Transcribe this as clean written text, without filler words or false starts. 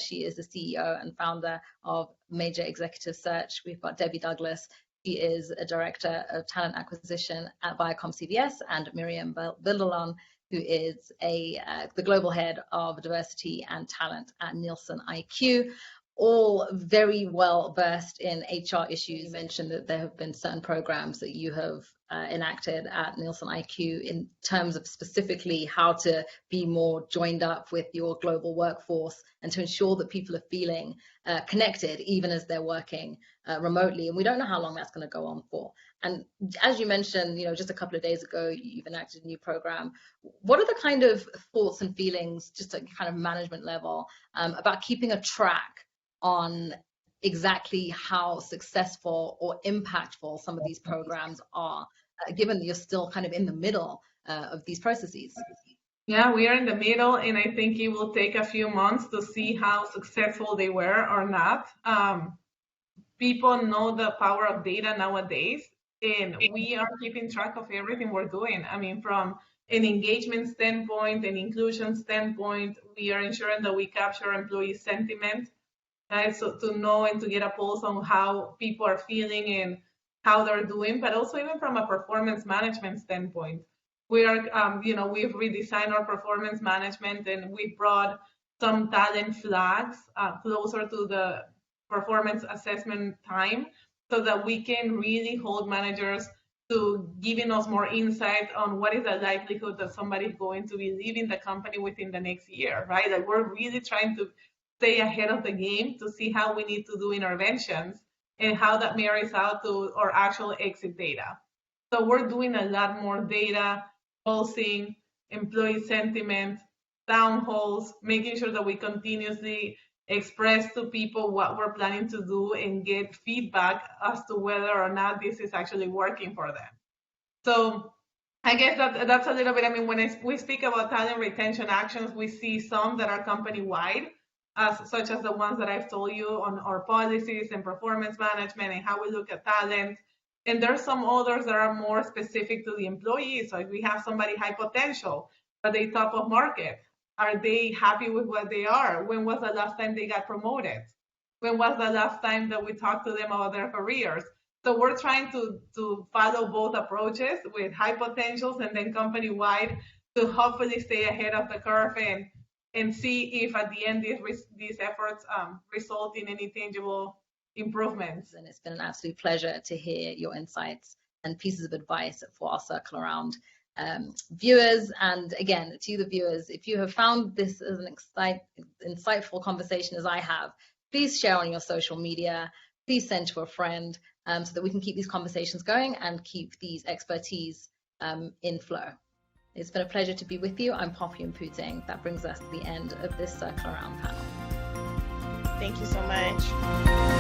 She is the CEO and founder of Major Executive Search. We've got Debbie Douglas. She is a director of talent acquisition at Viacom CBS, and Miriam Bilderlon, who is the global head of diversity and talent at Nielsen IQ. All very well versed in HR issues. You mentioned that there have been certain programs that you have enacted at Nielsen IQ in terms of specifically how to be more joined up with your global workforce and to ensure that people are feeling connected even as they're working remotely. And we don't know how long that's going to go on for. And as you mentioned, just a couple of days ago, you've enacted a new program. What are the kind of thoughts and feelings, just at kind of management level, about keeping a track on exactly how successful or impactful some of these programs are, given that you're still kind of in the middle of these processes? Yeah, we are in the middle, and I think it will take a few months to see how successful they were or not. People know the power of data nowadays, and we are keeping track of everything we're doing. I mean, from an engagement standpoint, an inclusion standpoint, we are ensuring that we capture employee sentiment, right? So to know and to get a pulse on how people are feeling and how they're doing, but also even from a performance management standpoint. We are, we've redesigned our performance management, and we brought some talent flags closer to the performance assessment time so that we can really hold managers to giving us more insight on what is the likelihood that somebody is going to be leaving the company within the next year, right? Like, we're really trying to stay ahead of the game to see how we need to do interventions and how that marries out to our actual exit data. So we're doing a lot more data, pulsing, employee sentiment, town halls, making sure that we continuously express to people what we're planning to do and get feedback as to whether or not this is actually working for them. So I guess that's a little bit, I mean, when we speak about talent retention actions, we see some that are company-wide, such as the ones that I've told you on our policies and performance management and how we look at talent. And there's some others that are more specific to the employees. Like, we have somebody high potential, are they top of market? Are they happy with what they are? When was the last time they got promoted? When was the last time that we talked to them about their careers? So we're trying to follow both approaches with high potentials and then company-wide to hopefully stay ahead of the curve and see if at the end these efforts result in any tangible improvements. And it's been an absolute pleasure to hear your insights and pieces of advice for our CircleAround viewers. And again, to the viewers, if you have found this as an insightful conversation as I have, please share on your social media, please send to a friend, so that we can keep these conversations going and keep these expertise in flow. It's been a pleasure to be with you. I'm Poppy Mputing. That brings us to the end of this CircleAround panel. Thank you so much.